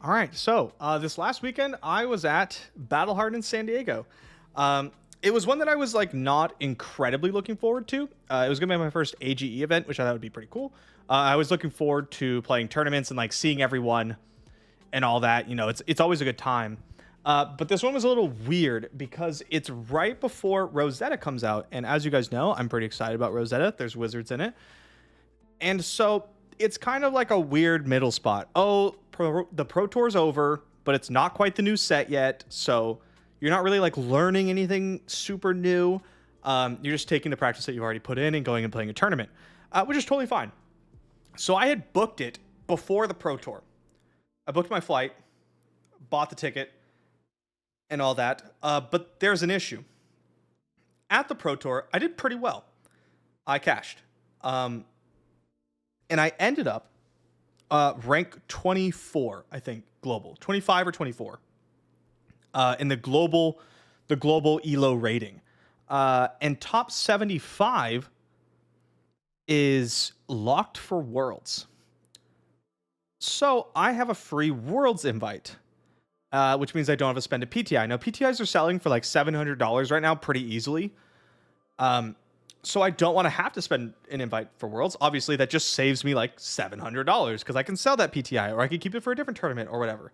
All right, so this last weekend I was at Hardened in San Diego. It was one that I was like not incredibly looking forward to. It was gonna be my first AGE event, which I thought would be pretty cool. I was looking forward to playing tournaments and like seeing everyone and all that. You know, it's always a good time. But this one was a little weird because it's right before Rosetta comes out, and as you guys know, I'm pretty excited about Rosetta. There's wizards in it, and so it's kind of like a weird middle spot. Oh, the Pro Tour's over, but it's not quite the new set yet, so you're not really like learning anything super new. You're just taking the practice that you've already put in and going and playing a tournament, which is totally fine. So I had booked it before the Pro Tour. I booked my flight, bought the ticket, and all that. But there's an issue. At the Pro Tour, I did pretty well. I cashed. And I ended up rank 24, I think, global. 25 or 24 in the global ELO rating. And top 75 is locked for Worlds. So I have a free Worlds invite, which means I don't have to spend a PTI. Now, PTIs are selling for like $700 right now pretty easily. So I don't want to have to spend an invite for Worlds. Obviously, that just saves me like $700 because I can sell that PTI or I can keep it for a different tournament or whatever.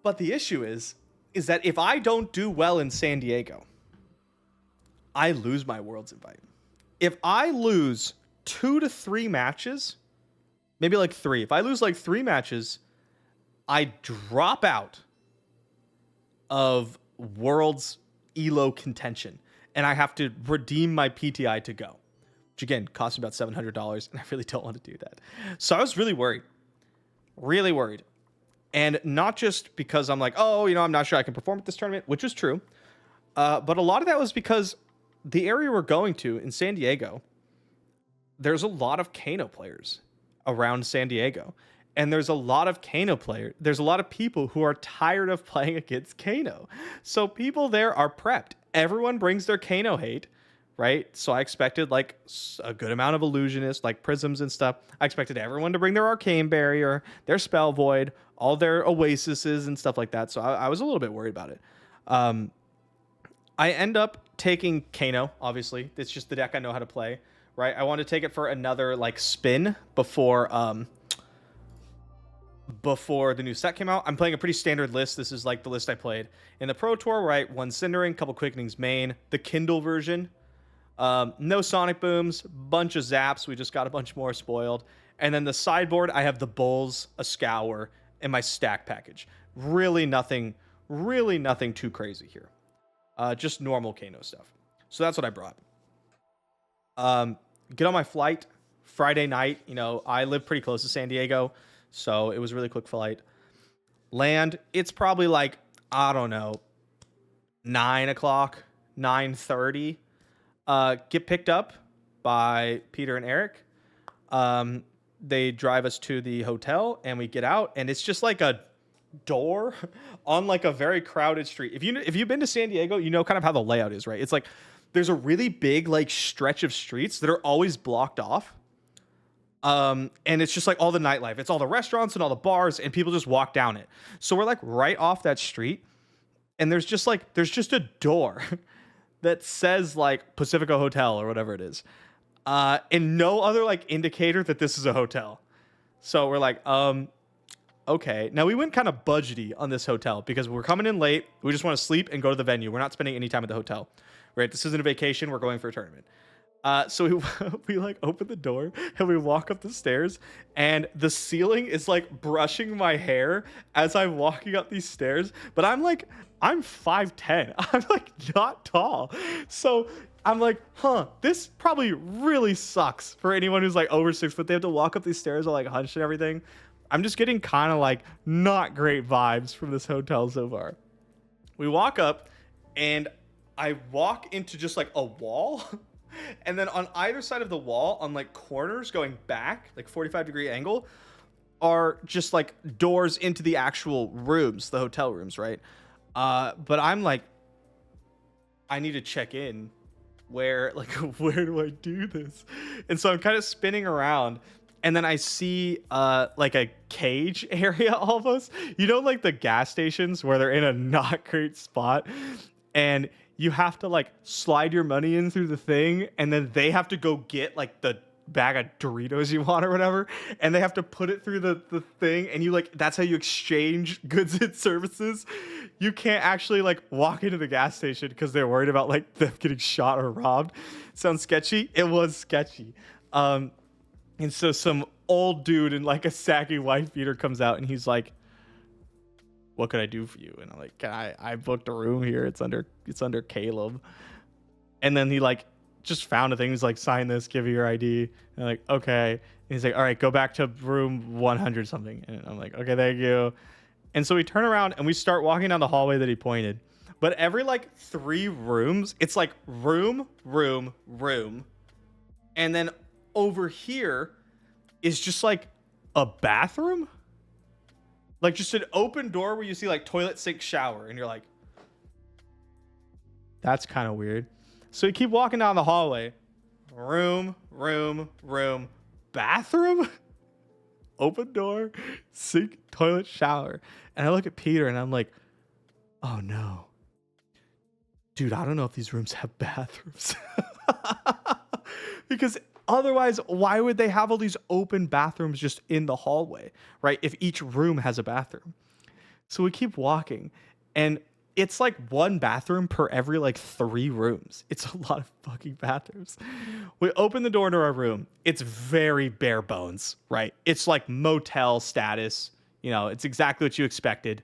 But the issue is that if I don't do well in San Diego, I lose my Worlds invite. If I lose 2 to 3 matches, maybe like 3. If I lose like 3 matches, I drop out of Worlds ELO contention. And I have to redeem my PTI to go, which again costs me about $700, and I really don't want to do that. So I was really worried, and not just because I'm like, oh, you know, I'm not sure I can perform at this tournament, which was true, but a lot of that was because the area we're going to in San Diego, there's a lot of Kano players around San Diego, and there's a lot of Kano players. There's a lot of people who are tired of playing against Kano, so people there are prepped. Everyone brings their Kano hate, right? So I expected like a good amount of illusionists, like prisms and stuff. I expected everyone to bring their arcane barrier, their spell void, all their oasises and stuff like that. So I was a little bit worried about it. I end up taking Kano, obviously. It's just the deck I know how to play, right? I want to take it for another like spin before the new set came out. I'm playing a pretty standard list. This is like the list I played in the Pro Tour, right? 1 Cindering, couple Quickenings main, the Kindle version. No Sonic Booms, bunch of Zaps. We just got a bunch more spoiled. And then the sideboard, I have the Bulls, a Scour, and my stack package. Really nothing too crazy here. Just normal Kano stuff. So that's what I brought. Get on my flight Friday night. You know, I live pretty close to San Diego, so it was a really quick flight. Land, it's probably like, I don't know, 9 o'clock, 9:30. Get picked up by Peter and Eric. They drive us to the hotel, and we get out, and it's just like a door on like a very crowded street. If you've been to San Diego, you know kind of how the layout is, right? It's like there's a really big like stretch of streets that are always blocked off. And it's just like all the nightlife. It's all the restaurants and all the bars, and people just walk down it. So we're like right off that street, and there's just a door that says like Pacifico Hotel or whatever it is. And no other like indicator that this is a hotel. So we're like, okay. Now we went kind of budgety on this hotel because we're coming in late. We just want to sleep and go to the venue. We're not spending any time at the hotel, right? This isn't a vacation. We're going for a tournament. So we like open the door and we walk up the stairs, and the ceiling is like brushing my hair as I'm walking up these stairs. But I'm 5'10". I'm like not tall. So I'm like, this probably really sucks for anyone who's like over 6 foot. They have to walk up these stairs all like hunched and everything. I'm just getting kind of like not great vibes from this hotel so far. We walk up, and I walk into just like a wall. And then on either side of the wall, on like corners going back, like 45-degree angle, are just like doors into the actual rooms, the hotel rooms, right? But I'm like, I need to check in. Where do I do this? And so I'm kind of spinning around, and then I see like a cage area almost. You know, like the gas stations where they're in a not great spot, and you have to like slide your money in through the thing, and then they have to go get like the bag of Doritos you want or whatever, and they have to put it through the thing, and you like that's how you exchange goods and services. You can't actually like walk into the gas station because they're worried about like them getting shot or robbed. Sounds sketchy. It was sketchy. And so some old dude in like a saggy wife beater comes out, and he's like, "What could I do for you?" And I'm like, I booked a room here. It's under Caleb." And then he like just found a thing. He's like, "Sign this, give you your ID." And I'm like, "Okay." And he's like, "All right, go back to room 100 something." And I'm like, "Okay, thank you." And so we turn around and we start walking down the hallway that he pointed. But every like 3 rooms, it's like room, room, room. And then over here is just like a bathroom. Like just an open door where you see like toilet, sink, shower. And you're like, that's kind of weird. So you keep walking down the hallway. Room, room, room, bathroom. Open door, sink, toilet, shower. And I look at Peter and I'm like, oh no. Dude, I don't know if these rooms have bathrooms. Because otherwise, why would they have all these open bathrooms just in the hallway, right? If each room has a bathroom. So we keep walking, and it's like 1 bathroom per every like 3 rooms. It's a lot of fucking bathrooms. We open the door to our room. It's very bare bones, right? It's like motel status. You know, it's exactly what you expected.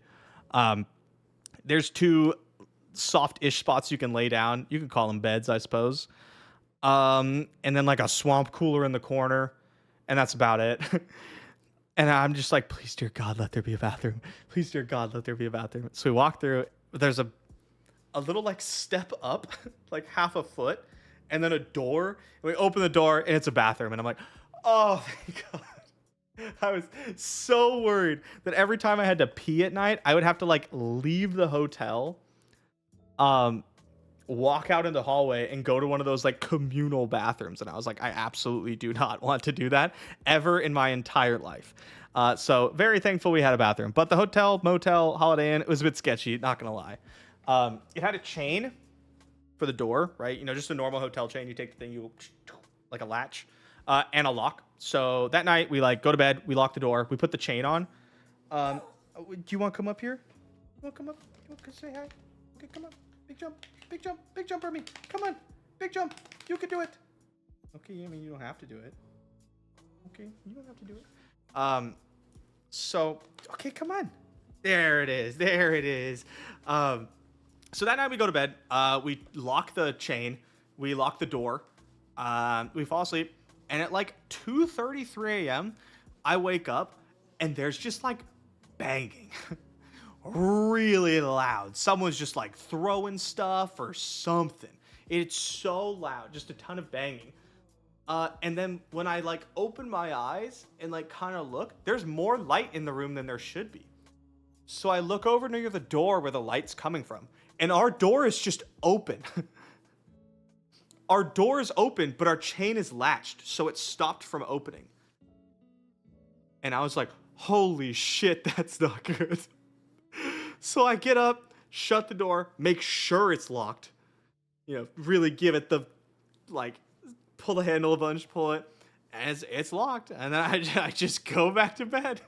There's 2 soft-ish spots you can lay down. You could call them beds, I suppose. And then like a swamp cooler in the corner, and that's about it. And I'm just like, please, dear God, let there be a bathroom. Please, dear God, let there be a bathroom. So we walk through. There's a little like step up, like half a foot, and then a door. And we open the door, and it's a bathroom. And I'm like, oh, thank God. I was so worried that every time I had to pee at night, I would have to like leave the hotel, walk out in the hallway and go to one of those like communal bathrooms. And I was like, I absolutely do not want to do that ever in my entire life. So very thankful we had a bathroom. But the hotel, motel, Holiday Inn, it was a bit sketchy, not gonna lie. It had a chain for the door, right? You know, just a normal hotel chain. You take the thing, you like a latch, and a lock. So that night we like go to bed, we lock the door, we put the chain on. Do you want to come up here? You want to come up? You want to say hi? Okay, come on. Big jump. Big jump. Big jump for me. Come on. Big jump. You can do it. Okay, I mean, you don't have to do it. Okay, you don't have to do it. So, okay, come on. There it is. There it is. So that night we go to bed. We lock the chain. We lock the door. We fall asleep. And at like 2:33 a.m., I wake up and there's just like banging. Really loud. Someone's just like throwing stuff or something. It's so loud. Just a ton of banging. And then when I like open my eyes and like kind of look, there's more light in the room than there should be. So I look over near the door where the light's coming from, and our door is just open. Our door is open, but our chain is latched, so it stopped from opening. And I was like, holy shit, that's not good. So I get up, shut the door, make sure it's locked. You know, really give it the, like, pull the handle a bunch, pull it, and it's locked. And then I just go back to bed.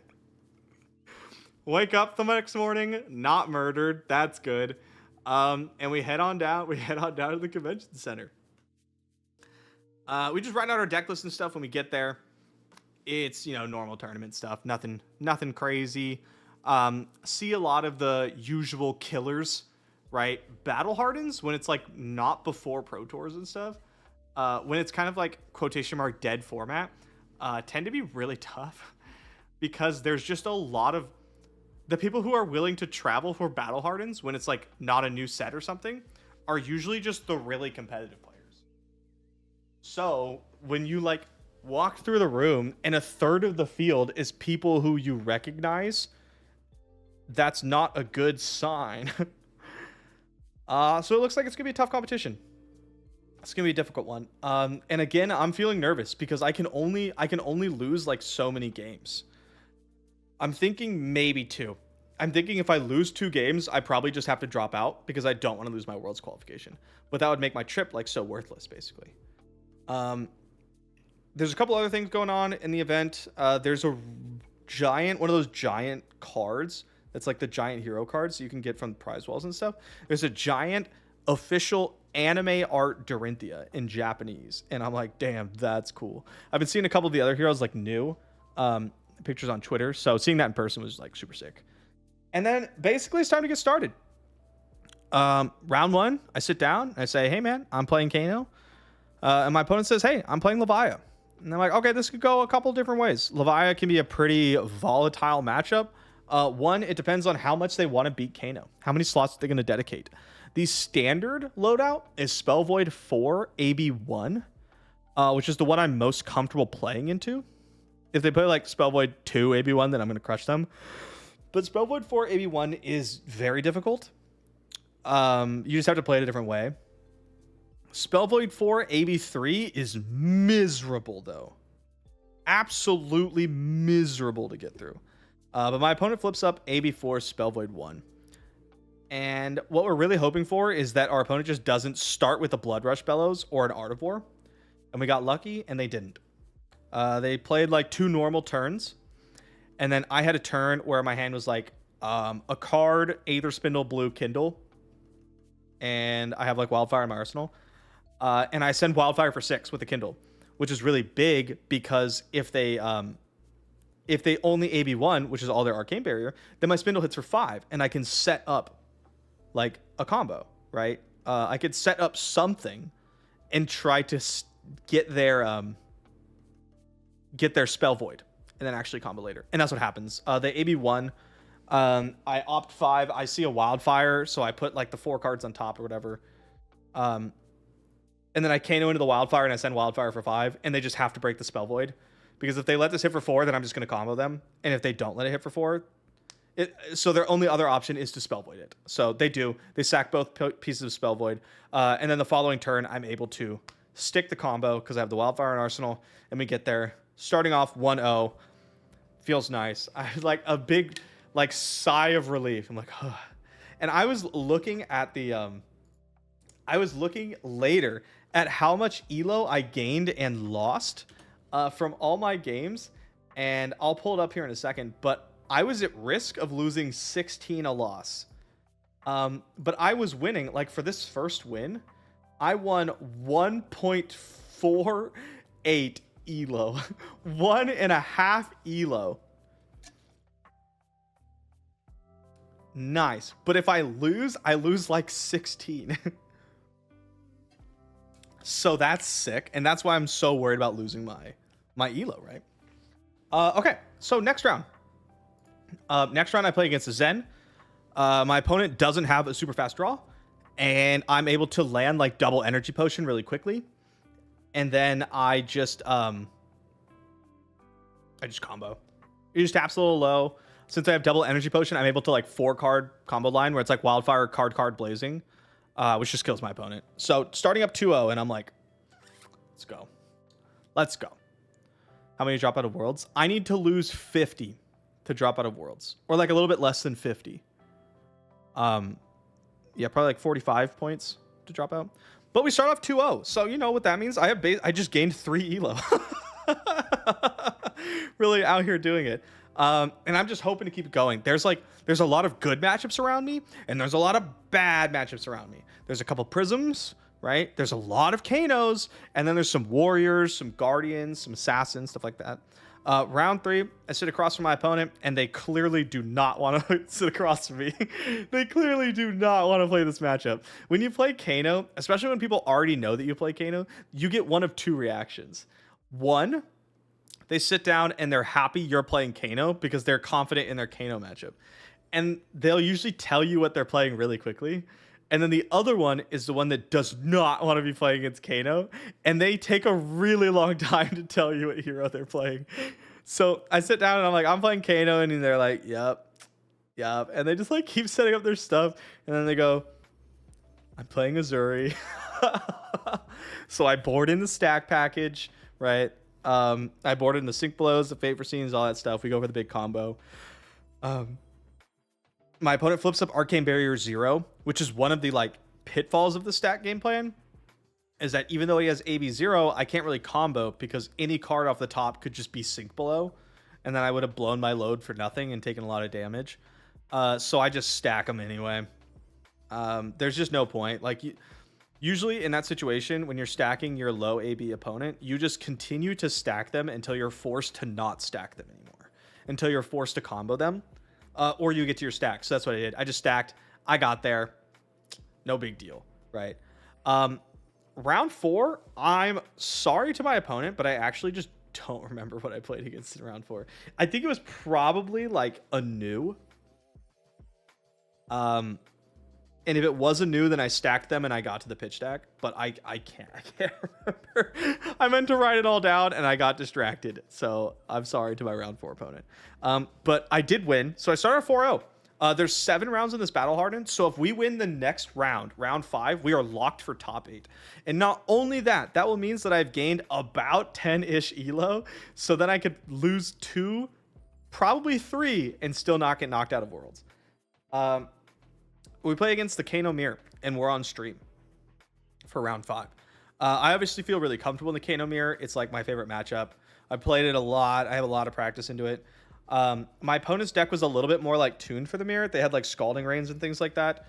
Wake up the next morning, not murdered. That's good. And we head on down. We head on down to the convention center. We just write out our deck list and stuff when we get there. It's, you know, normal tournament stuff. Nothing crazy. See a lot of the usual killers, right? Battle Hardens, when it's like not before Pro Tours and stuff. When it's kind of like quotation mark dead format, tend to be really tough because there's just a lot of the people who are willing to travel for Battle Hardens when it's like not a new set or something are usually just the really competitive players. So when you like walk through the room and a third of the field is people who you recognize, that's not a good sign. So it looks like it's gonna be a tough competition. It's gonna be a difficult one. And again, I'm feeling nervous because I can only lose like so many games. I'm thinking maybe 2. I'm thinking if I lose 2 games, I probably just have to drop out because I don't want to lose my Worlds qualification. But that would make my trip like so worthless, basically. There's a couple other things going on in the event. There's a one of those giant cards that's like the giant hero cards you can get from prize walls and stuff. There's a giant official anime art Dorinthia in Japanese, and I'm like, damn, that's cool. I've been seeing a couple of the other heroes like new pictures on Twitter, so seeing that in person was like super sick. And then basically it's time to get started. Round 1, I sit down, I say, hey man, I'm playing Kano. And my opponent says, hey, I'm playing Levia. And I'm like, okay, this could go a couple different ways. Levia can be a pretty volatile matchup. One, it depends on how much they want to beat Kano. How many slots are they going to dedicate? The standard loadout is Spell Void 4 AB1, which is the one I'm most comfortable playing into. If they play like Spell Void 2 AB1, then I'm going to crush them. But Spell Void 4 AB1 is very difficult. You just have to play it a different way. Spell Void 4 AB3 is miserable, though. Absolutely miserable to get through. But my opponent flips up AB4 Spell Void 1. And what we're really hoping for is that our opponent just doesn't start with a Blood Rush Bellows or an Art of War. And we got lucky, and they didn't. They played like 2 normal turns. And then I had a turn where my hand was like a card, Aether Spindle, Blue, Kindle. And I have like Wildfire in my arsenal. And I send Wildfire for 6 with the Kindle, which is really big because if they only AB1, which is all their Arcane Barrier, then my Spindle hits for 5, and I can set up like a combo, right? I could set up something and try to get their Spell Void and then actually combo later. And that's what happens. They AB1. I opt 5. I see a Wildfire, so I put like the 4 cards on top or whatever. And then I Kano into the Wildfire and I send Wildfire for 5, and they just have to break the Spell Void. Because if they let this hit for 4, then I'm just going to combo them. And if they don't let it hit for 4, so their only other option is to Spell Void it. So they do. They sack both pieces of Spell Void. And then the following turn, I'm able to stick the combo because I have the Wildfire in Arsenal. And we get there. Starting off 1-0. Feels nice. I had like a big like sigh of relief. I'm like, huh. And I was looking at the... I was looking later at how much elo I gained and lost from all my games, and I'll pull it up here in a second, but I was at risk of losing 16 a loss. But I was winning. Like for this first win, I won 1.48 elo. 1.5 elo. Nice. But if I lose like 16. So that's sick, and that's why I'm so worried about losing my elo, right? Okay, so next round. Next round I play against a Zen. My opponent doesn't have a super fast draw, and I'm able to land like double energy potion really quickly, and then I just combo. It just taps a little low. Since I have double energy potion, I'm able to like 4-card combo line where it's like Wildfire, card, blazing. Which just kills my opponent. So starting up 2-0, and I'm like, let's go. How many drop out of Worlds? I need to lose 50 to drop out of Worlds, or like a little bit less than 50. Yeah, probably like 45 points to drop out. But we start off 2-0, so you know what that means. I just gained 3 elo. Really out here doing it. And I'm just hoping to keep it going. There's a lot of good matchups around me, and there's a lot of bad matchups around me. There's a couple Prisms, right? There's a lot of Kanos, and then there's some Warriors, some Guardians, some Assassins, stuff like that. Round 3, I sit across from my opponent, and they clearly do not want to sit across from me. They clearly do not want to play this matchup. When you play Kano, especially when people already know that you play Kano, you get one of 2 reactions. One, they sit down and they're happy you're playing Kano because they're confident in their Kano matchup. And they'll usually tell you what they're playing really quickly. And then the other one is the one that does not want to be playing against Kano. And they take a really long time to tell you what hero they're playing. So I sit down and I'm like, I'm playing Kano. And they're like, yep. And they just like keep setting up their stuff. And then they go, I'm playing Azuri. So I board in the stack package, right? I board in the sync blows, the favor scenes, all that stuff. We go for the big combo. My opponent flips up Arcane Barrier 0, which is one of the like pitfalls of the stack game plan, is that even though he has AB 0, I can't really combo because any card off the top could just be sync below, and then I would have blown my load for nothing and taken a lot of damage. So I just stack them anyway. There's just no point. Like, usually in that situation, when you're stacking your low AB opponent, you just continue to stack them until you're forced to not stack them anymore, until you're forced to combo them, or you get to your stack. So that's what I did. I just stacked. I got there. No big deal, right? Round 4, I'm sorry to my opponent, but I actually just don't remember what I played against in round 4. I think it was probably like a new. And if it was a new, then I stacked them and I got to the pitch stack. But I can't remember. I meant to write it all down and I got distracted. So I'm sorry to my round 4 opponent. But I did win. So I started 4-0. There's 7 rounds in this battle hardened. So if we win the next round, round 5, we are locked for top 8. And not only that, that will means that I've gained about 10-ish elo. So then I could lose 2, probably 3, and still not get knocked out of Worlds. We play against the Kano Mirror, and we're on stream for round 5. I obviously feel really comfortable in the Kano Mirror. It's like my favorite matchup. I played it a lot. I have a lot of practice into it. My opponent's deck was a little bit more like tuned for the Mirror. They had like Scalding Rains and things like that.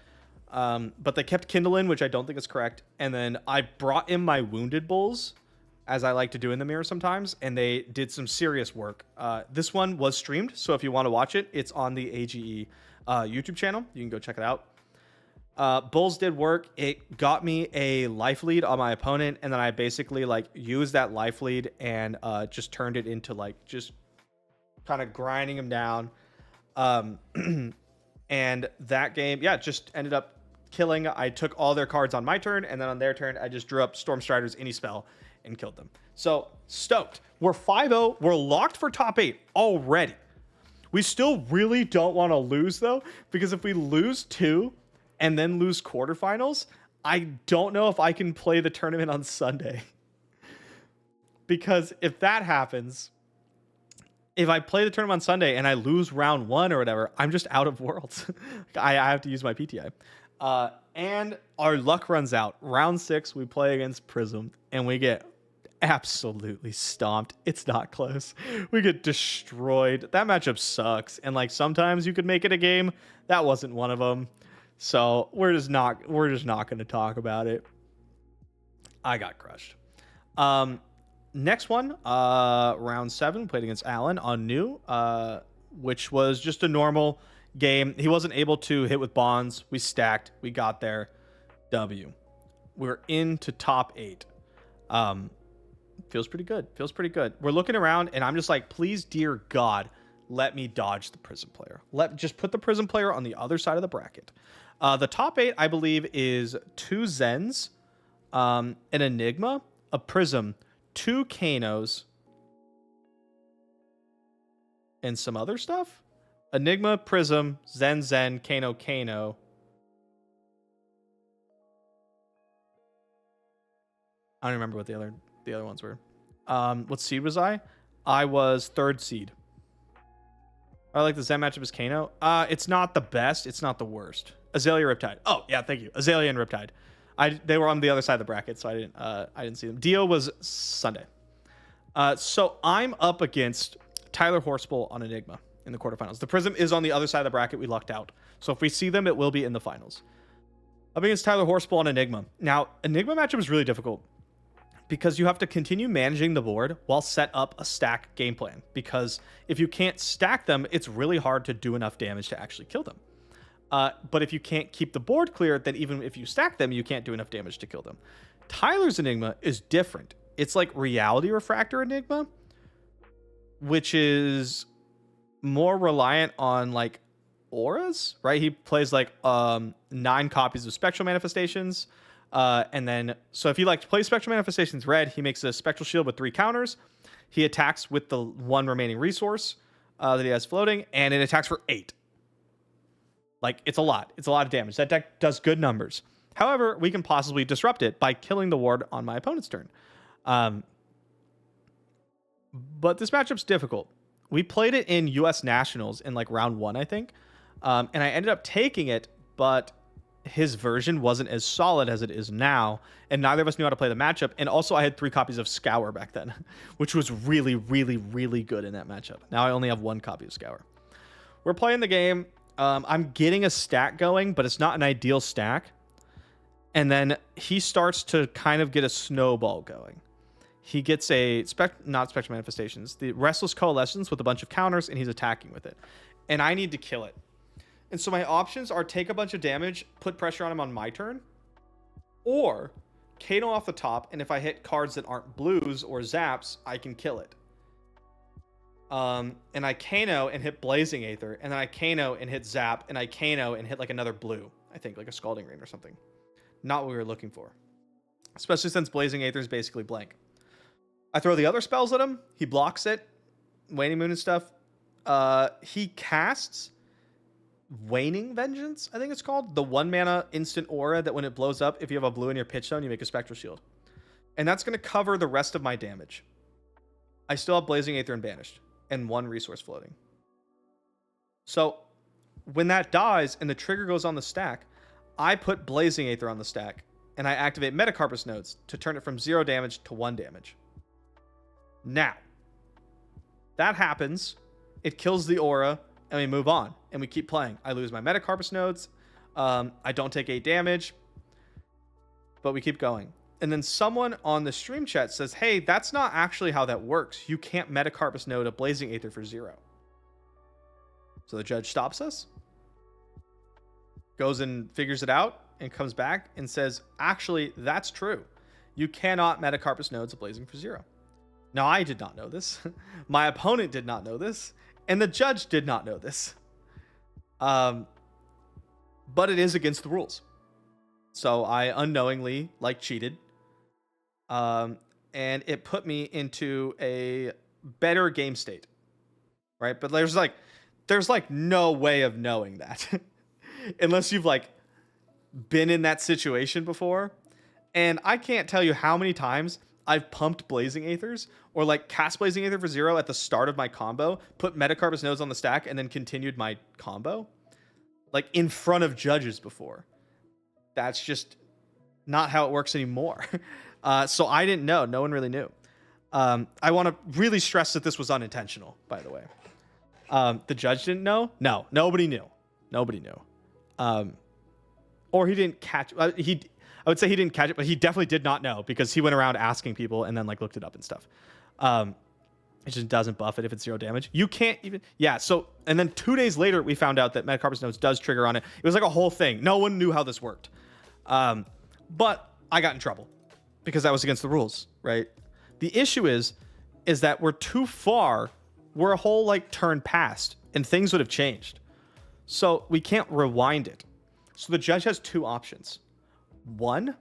But they kept Kindle in, which I don't think is correct. And then I brought in my Wounded Bulls, as I like to do in the Mirror sometimes, and they did some serious work. This one was streamed, so if you want to watch it, it's on the AGE YouTube channel. You can go check it out. Bulls did work. It got me a life lead on my opponent, and then I basically like used that life lead and just turned it into like just kind of grinding him down. And that game, yeah, just ended up killing. I took all their cards on my turn, and then on their turn, I just drew up Storm Striders any spell and killed them. So stoked. We're 5-0. We're locked for top 8 already. We still really don't want to lose though, because if we lose 2 and then lose quarterfinals, I don't know if I can play the tournament on Sunday. Because if that happens, if I play the tournament on Sunday and I lose round 1 or whatever, I'm just out of Worlds. I have to use my PTI. And our luck runs out. Round 6, we play against Prism, and we get absolutely stomped. It's not close. We get destroyed. That matchup sucks. And like sometimes you could make it a game. That wasn't one of them. So we're just not going to talk about it. I got crushed. Next one, round 7, played against Alan on new, which was just a normal game. He wasn't able to hit with bonds. We stacked. We got there. W. We're into top 8. Feels pretty good. Feels pretty good. We're looking around, and I'm just like, please, dear God, let me dodge the Prism player. Just put the Prism player on the other side of the bracket. The top 8, I believe, is 2 Zens, an Enigma, a Prism, 2 Kanos, and some other stuff. Enigma, Prism, Zen, Kano. I don't remember what the other ones were. What seed was I? I was 3rd seed. I like the Zen matchup as Kano. It's not the best. It's not the worst. Azalea, Riptide. Oh yeah, thank you. Azalea and Riptide. They were on the other side of the bracket, so I didn't see them. Dio was Sunday. So I'm up against Tyler Horspool on Enigma in the quarterfinals. The Prism is on the other side of the bracket. We lucked out. So if we see them, it will be in the finals. Up against Tyler Horspool on Enigma. Now, Enigma matchup is really difficult because you have to continue managing the board while set up a stack game plan. Because if you can't stack them, it's really hard to do enough damage to actually kill them. But if you can't keep the board clear, then even if you stack them, you can't do enough damage to kill them. Tyler's Enigma is different. It's like Reality Refractor Enigma, which is more reliant on like auras, right? He plays like 9 copies of Spectral Manifestations. And then, so if he like plays Spectral Manifestations red, he makes a Spectral Shield with 3 counters. He attacks with the 1 remaining resource that he has floating, and it attacks for 8. Like, it's a lot. It's a lot of damage. That deck does good numbers. However, we can possibly disrupt it by killing the ward on my opponent's turn. But this matchup's difficult. We played it in US Nationals in like round 1, I think. And I ended up taking it, but his version wasn't as solid as it is now. And neither of us knew how to play the matchup. And also I had 3 copies of Scour back then, which was really, really, really good in that matchup. Now I only have 1 copy of Scour. We're playing the game. I'm getting a stack going, but it's not an ideal stack. And then he starts to kind of get a snowball going. He gets a not Spectral Manifestations, the Restless Coalescence with a bunch of counters, and he's attacking with it. And I need to kill it. And so my options are take a bunch of damage, put pressure on him on my turn, or Kano off the top, and if I hit cards that aren't blues or zaps, I can kill it. And I Kano and hit Blazing Aether, and then I Kano and hit zap, and I Kano and hit like another blue, I think, like a Scalding Rain or something. Not what we were looking for. Especially since Blazing Aether is basically blank. I throw the other spells at him. He blocks it. Waning Moon and stuff. He casts Waning Vengeance, I think it's called. The 1 mana instant aura that when it blows up, if you have a blue in your pitch zone, you make a Spectral Shield. And that's going to cover the rest of my damage. I still have Blazing Aether and Banished. And 1 resource floating. So when that dies and the trigger goes on the stack, I put Blazing Aether on the stack, and I activate Metacarpus nodes to turn it from 0 damage to 1 damage. Now, that happens. It kills the aura, and we move on, and we keep playing. I lose my Metacarpus nodes. I don't take 8 damage, but we keep going. And then someone on the stream chat says, hey, that's not actually how that works. You can't Metacarpus node a Blazing Aether for 0. So the judge stops us, goes and figures it out, and comes back and says, actually, that's true. You cannot Metacarpus nodes a Blazing for 0. Now, I did not know this. My opponent did not know this. And the judge did not know this. But it is against the rules. So I unknowingly, cheated. And it put me into a better game state. Right? But there's no way of knowing that. Unless you've been in that situation before. And I can't tell you how many times I've pumped Blazing Aethers or cast Blazing Aether for 0 at the start of my combo, put Metacarpus nodes on the stack, and then continued my combo. In front of judges before. That's just not how it works anymore. So I didn't know. No one really knew. I want to really stress that this was unintentional, by the way. The judge didn't know? No, nobody knew. Nobody knew. Or he didn't catch... I would say he didn't catch it, but he definitely did not know because he went around asking people and then looked it up and stuff. It just doesn't buff it if it's 0 damage. You can't even... Yeah, so... And then 2 days later, we found out that Metacarpus nodes does trigger on it. It was a whole thing. No one knew how this worked. But I got in trouble because that was against the rules, right? The issue is that we're too far. We're a whole turn past and things would have changed. So we can't rewind it. So the judge has 2 options. 1,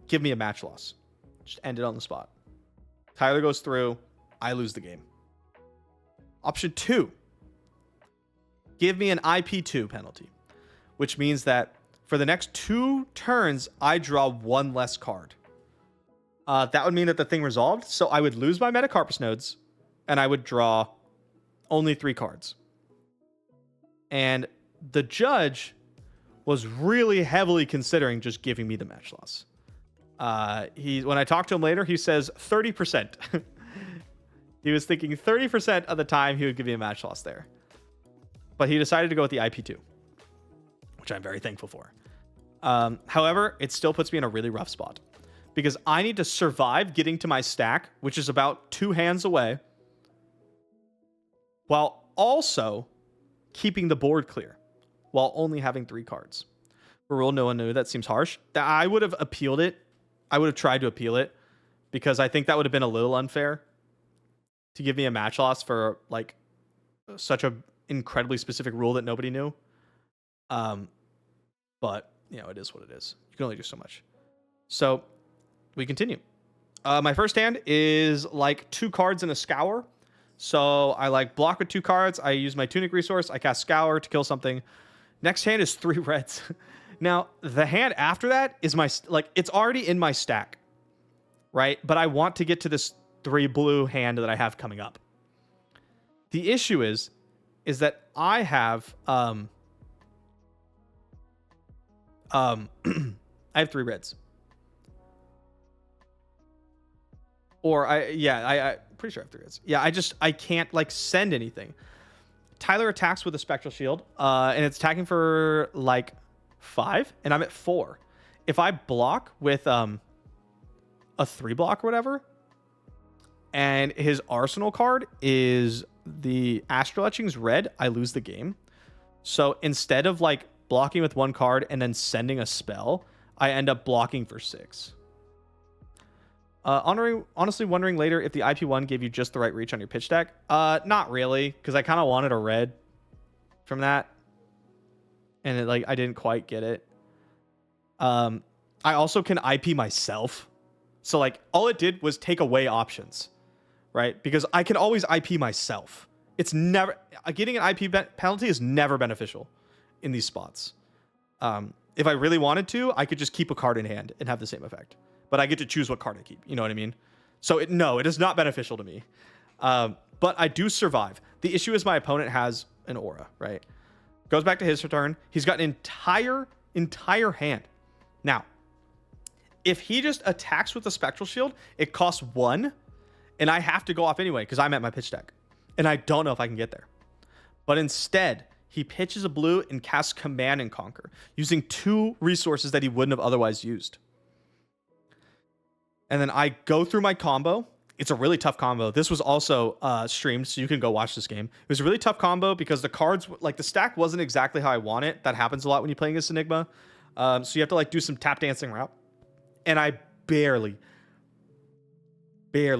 give me a match loss. Just end it on the spot. Tyler goes through. I lose the game. Option 2, give me an IP2 penalty, which means that for the next 2 turns, I draw 1 less card. That would mean that the thing resolved. So I would lose my Metacarpus nodes and I would draw only 3 cards. And the judge was really heavily considering just giving me the match loss. When I talked to him later, he says 30%. He was thinking 30% of the time he would give me a match loss there. But he decided to go with the IP2, which I'm very thankful for. However, it still puts me in a really rough spot because I need to survive getting to my stack, which is about 2 hands away, while also keeping the board clear, while only having 3 cards. For rule, no one knew. That seems harsh. I would have appealed it. I would have tried to appeal it because I think that would have been a little unfair to give me a match loss for such a incredibly specific rule that nobody knew. But it is what it is. You can only do so much. So we continue. My first hand is 2 cards and a Scour. So I block with 2 cards. I use my Tunic resource. I cast Scour to kill something. Next hand is 3 reds. Now, the hand after that is it's already in my stack, right? But I want to get to this 3 blue hand that I have coming up. The issue is that I have I have 3 reds. Or I pretty sure I have 3 reds. Yeah, I can't like send anything. Tyler attacks with a spectral shield, and it's attacking for like 5, and I'm at 4. If I block with a 3 block or whatever, and his arsenal card is the Astral Etching's red, I lose the game. So instead of like blocking with 1 card and then sending a spell, I end up blocking for 6. Honestly wondering later if the IP1 gave you just the right reach on your pitch deck. Not really, because I kind of wanted a red from that, and I didn't quite get it. I also can IP myself, so like all it did was take away options, right? Because I can always IP myself. It's never getting an IP penalty is never beneficial in these spots. If I really wanted to, I could just keep a card in hand and have the same effect. But I get to choose what card I keep. You know what I mean? So it is not beneficial to me. But I do survive. The issue is my opponent has an aura, right? Goes back to his turn. He's got an entire hand. Now, if he just attacks with a spectral shield, it costs 1, and I have to go off anyway because I'm at my pitch deck. And I don't know if I can get there. But instead, he pitches a blue and casts Command and Conquer, using 2 resources that he wouldn't have otherwise used. And then I go through my combo. It's a really tough combo. This was also streamed, so you can go watch this game. It was a really tough combo because the cards, like the stack wasn't exactly how I want it. That happens a lot when you're playing against Enigma. So you have to like do some tap dancing route. And I barely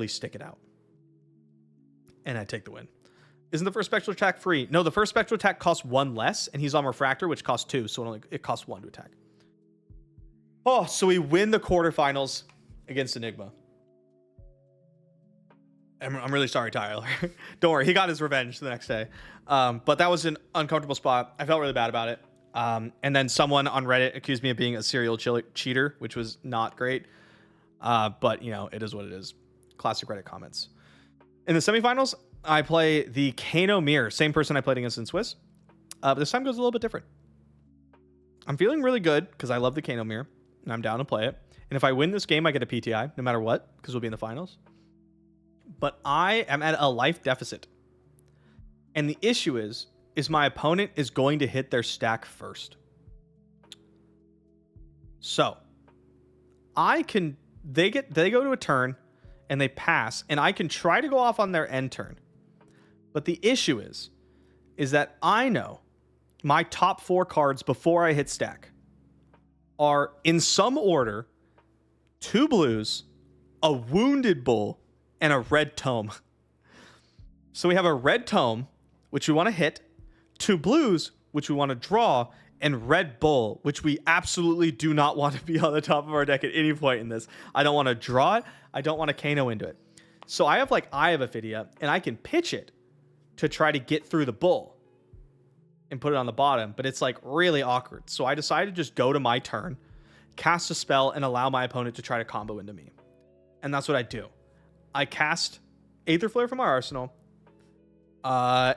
stick it out. And I take the win. Isn't the first spectral attack free? No, the first spectral attack costs 1 less, and he's on Refractor, which costs 2, so it costs 1 to attack. Oh, so we win the quarterfinals against Enigma. I'm really sorry, Tyler. Don't worry, he got his revenge the next day. But that was an uncomfortable spot. I felt really bad about it. And then someone on Reddit accused me of being a serial cheater, which was not great. But, you know, it is what it is. Classic Reddit comments. In the semifinals, I play the Kano Mirror, same person I played against in Swiss. But this time goes a little bit different. I'm feeling really good because I love the Kano Mirror, and I'm down to play it. And if I win this game, I get a PTI, no matter what, because we'll be in the finals. But I am at a life deficit. And the issue is my opponent is going to hit their stack first. So they go to a turn and they pass, and I can try to go off on their end turn. But the issue is that I know my top 4 cards before I hit stack are in some order 2 blues, a wounded bull, and a red tome. So we have a red tome, which we want to hit, 2 blues, which we want to draw, and red bull, which we absolutely do not want to be on the top of our deck at any point in this. I don't want to draw it. I don't want to Kano into it. So I have like Eye of Ophidia, and I can pitch it to try to get through the bull and put it on the bottom, but it's like really awkward. So I decided to just go to my turn, cast a spell, and allow my opponent to try to combo into me. And that's what I do. I cast Aether Flare from our arsenal, and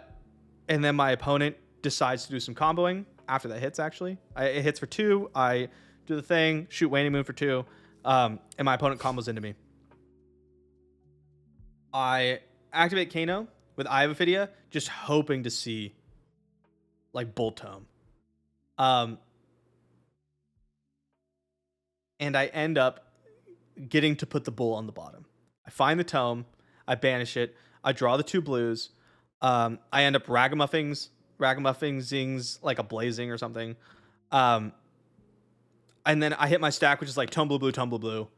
then my opponent decides to do some comboing after that hits, actually. It hits for 2, I do the thing, shoot Waning Moon for 2, and my opponent combos into me. I activate Kano with Eye of Ophidia, just hoping to see like Bull Tome. And I end up getting to put the bull on the bottom. I find the tome, I banish it, I draw the 2 blues, I end up ragamuffing zings like a blazing or something. And then I hit my stack, which is like tome blue, blue, tome blue, blue.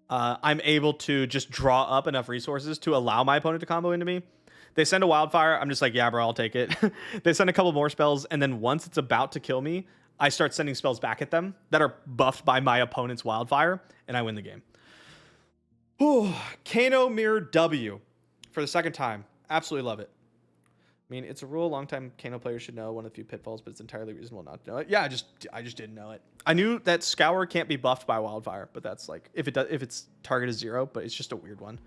I'm able to just draw up enough resources to allow my opponent to combo into me. They send a wildfire. I'm just like, yeah, bro, I'll take it. They send a couple more spells, and then once it's about to kill me, I start sending spells back at them that are buffed by my opponent's wildfire, and I win the game. Kano Mirror W for the second time. Absolutely love it. I mean, it's a rule longtime Kano players should know, one of the few pitfalls, but it's entirely reasonable not to know it. Yeah, I just didn't know it. I knew that Scour can't be buffed by Wildfire, but that's like if its target is 0, but it's just a weird one.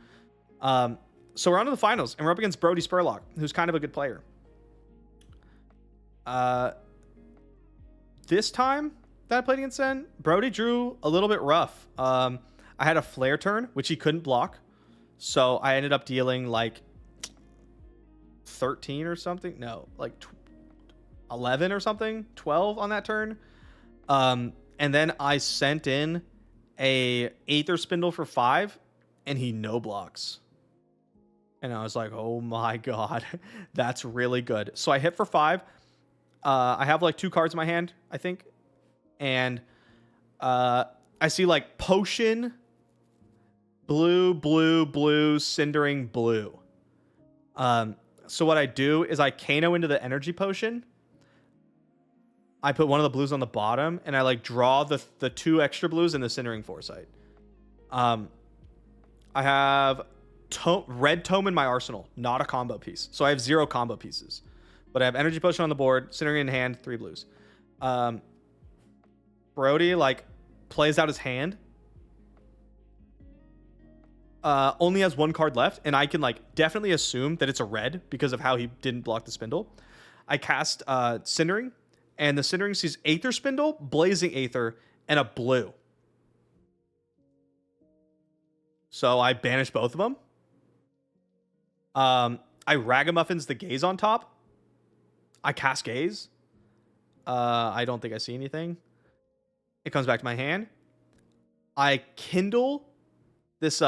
So we're on to the finals, and we're up against Brody Spurlock, who's kind of a good player. This time that I played against Zen, Brody drew a little bit rough. I had a flare turn, which he couldn't block, so I ended up dealing like 13 or something. No, like 11 or something, 12 on that turn. And then I sent in a Aether Spindle for 5, and he no blocks. And I was like, oh my god, that's really good. So I hit for 5. I have like 2 cards in my hand, I think. And I see like Potion, blue, blue, blue, Cindering, blue. So what I do is I Kano into the Energy Potion. I put one of the blues on the bottom, and I like draw the 2 extra blues in the Cindering Foresight. I have red tome in my arsenal, not a combo piece. So I have 0 combo pieces. But I have Energy Potion on the board, Cindering in hand, 3 blues. Brody like plays out his hand. Only has 1 card left, and I can like definitely assume that it's a red because of how he didn't block the spindle. I cast Cindering, and the Cindering sees Aether Spindle, Blazing Aether, and a blue. So I banish both of them. I Ragamuffins the Gaze on top. I cast Gaze. I don't think I see anything. It comes back to my hand. I kindle this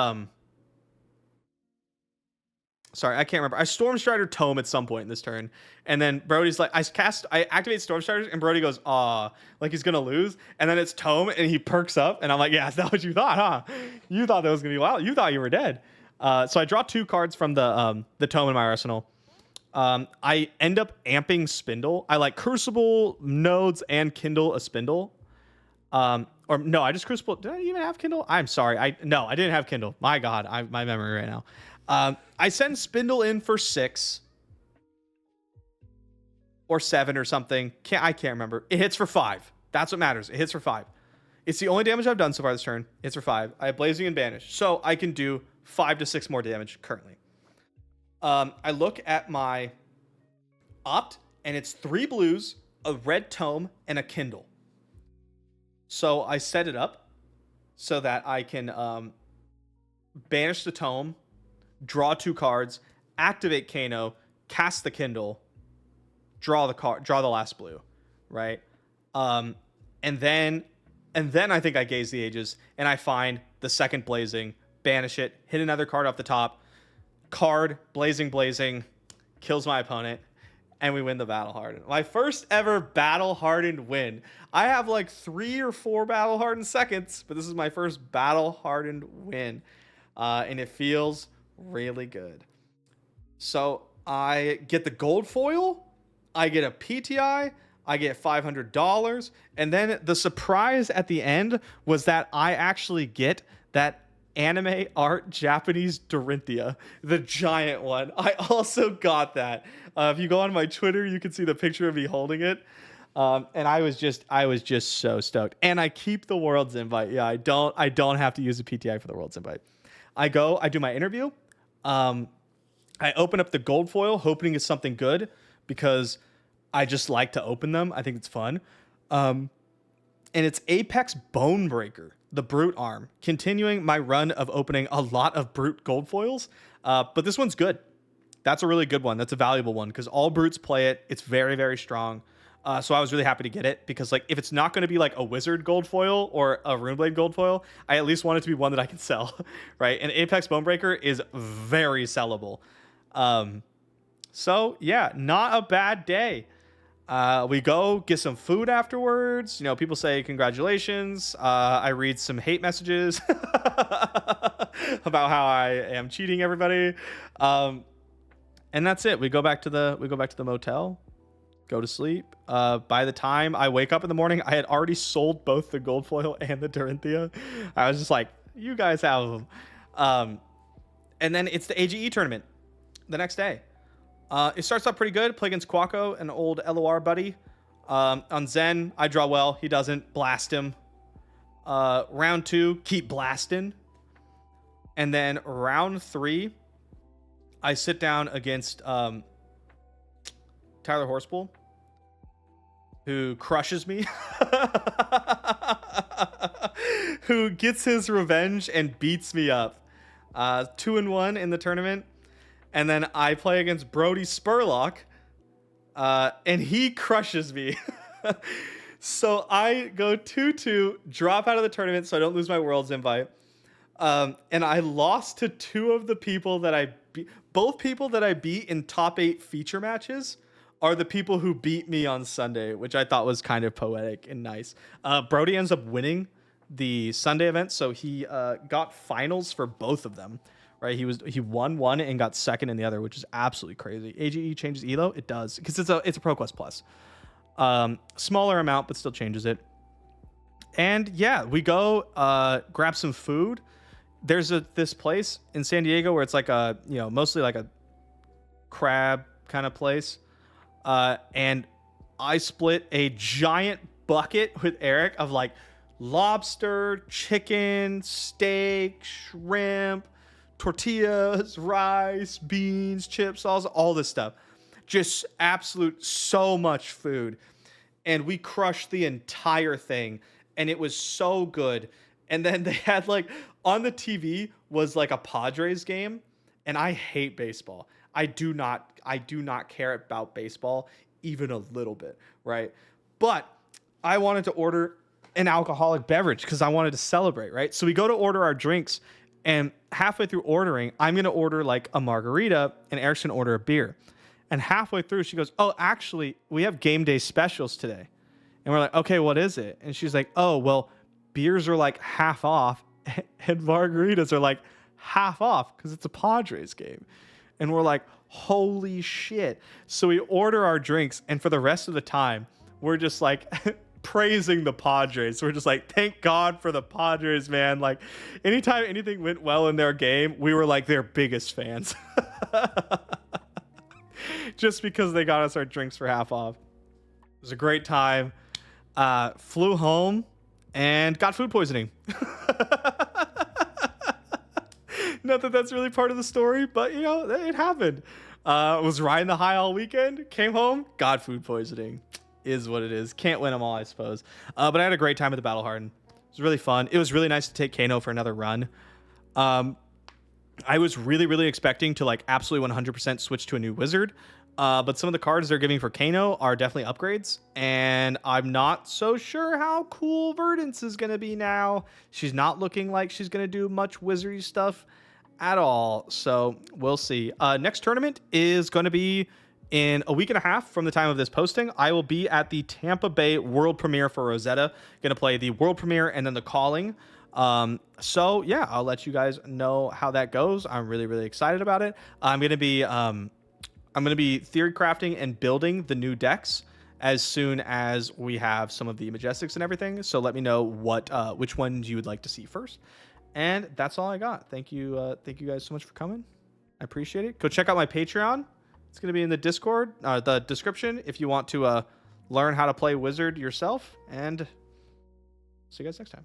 sorry, I can't remember. I Stormstrider Tome at some point in this turn. And then Brody's like, I activate Stormstriders, and Brody goes, aw, like he's gonna lose. And then it's Tome, and he perks up, and I'm like, yeah, is that what you thought, huh? You thought that was gonna be wild. You thought you were dead. So I draw 2 cards from the Tome in my arsenal. I end up amping Spindle. I like Crucible, Nodes, and Kindle a Spindle. Or no, I just Crucible. Did I even have Kindle? I'm sorry. No, I didn't have Kindle. My God, my memory right now. I send Spindle in for 6 or 7 or something. I can't remember. It hits for 5. That's what matters. It hits for 5. It's the only damage I've done so far this turn. It's for 5. I have Blazing and Banish, so I can do 5 to 6 more damage currently. I look at my opt, and it's 3 blues, a red tome, and a Kindle. So I set it up so that I can banish the tome, draw 2 cards, activate Kano, cast the Kindle, draw the last blue, right? And then I think I Gaze the Ages, and I find the second Blazing, banish it, hit another card off the top, card, Blazing, kills my opponent, and we win the Battle Hardened. My first ever Battle Hardened win. I have like 3 or 4 Battle Hardened seconds, but this is my first Battle Hardened win. And it feels really good. So I get the gold foil, I get a PTI, I get $500, and then the surprise at the end was that I actually get that anime art Japanese Dorinthia, the giant one. I also got that. If you go on my Twitter, you can see the picture of me holding it. And I was just so stoked. And I keep the World's Invite. Yeah, I don't have to use a PTI for the World's Invite. I do my interview. I open up the gold foil, hoping it's something good because I just like to open them. I think it's fun. And it's Apex Bonebreaker, the Brute arm, continuing my run of opening a lot of Brute gold foils. But this one's good. That's a really good one. That's a valuable one because all Brutes play it. It's very, very strong. So I was really happy to get it because like if it's not going to be like a Wizard gold foil or a Runeblade gold foil, I at least want it to be one that I can sell, right? And Apex Bonebreaker is very sellable. So yeah, not a bad day. We go get some food afterwards. You know, people say congratulations. I read some hate messages about how I am cheating everybody. And that's it. We go back to the motel, go to sleep. By the time I wake up in the morning, I had already sold both the gold foil and the Dorinthia. I was just like, you guys have them. And then it's the AGE tournament the next day. It starts off pretty good. Play against Quaco, an old LOR buddy. On Zen, I draw well. He doesn't. Blast him. Round 2, keep blasting. And then round 3, I sit down against Tyler Horspool, who crushes me, who gets his revenge and beats me up. 2-1 in the tournament. And then I play against Brody Spurlock, and he crushes me. So I go 2-2, drop out of the tournament so I don't lose my Worlds invite. And I lost to 2 of the people that I beat. Both people that I beat in top 8 feature matches are the people who beat me on Sunday, which I thought was kind of poetic and nice. Brody ends up winning the Sunday event, so he got finals for both of them. Right, he won one and got second in the other, which is absolutely crazy. AGE changes ELO, it does, because it's a ProQuest Plus. Smaller amount, but still changes it. And yeah, we go grab some food. There's this place in San Diego where it's like a, mostly like a crab kind of place. And I split a giant bucket with Eric of like lobster, chicken, steak, shrimp, tortillas, rice, beans, chips, all this stuff. Just absolute so much food. And we crushed the entire thing. And it was so good. And then they had like on the TV was like a Padres game. And I hate baseball. I do not care about baseball even a little bit, right? But I wanted to order an alcoholic beverage because I wanted to celebrate, right? So we go to order our drinks, and halfway through ordering, I'm going to order like a margarita, and Eric's going to order a beer. And halfway through, she goes, "Oh, actually, we have game day specials today." And we're like, "Okay, what is it?" And she's like, "Oh, well, beers are like half off, and margaritas are like half off because it's a Padres game." And we're like, "Holy shit." So we order our drinks, and for the rest of the time, we're just like praising the Padres. So we're just like, thank God for the Padres, man. Like, anytime anything went well in their game, we were like their biggest fans. Just because they got us our drinks for half off. It was a great time. Flew home and got food poisoning. Not that that's really part of the story, but it happened. Was riding the high all weekend, came home, got food poisoning. Is what it is. Can't win them all, I suppose. But I had a great time at the Battle Hardened. It was really fun. It was really nice to take Kano for another run. I was really, really expecting to like absolutely 100% switch to a new wizard. But some of the cards they're giving for Kano are definitely upgrades. And I'm not so sure how cool Verdance is going to be now. She's not looking like she's going to do much wizardy stuff at all. So we'll see. Next tournament is going to be in a week and a half from the time of this posting. I will be at the Tampa Bay world premiere for Rosetta. Going to play the world premiere and then the calling. So yeah, I'll let you guys know how that goes. I'm really, really excited about it. I'm going to be theory crafting and building the new decks as soon as we have some of the Majestics and everything. So let me know which ones you would like to see first. And that's all I got. Thank you guys so much for coming. I appreciate it. Go check out my Patreon. It's going to be in the Discord, the description, if you want to learn how to play Wizard yourself. And see you guys next time.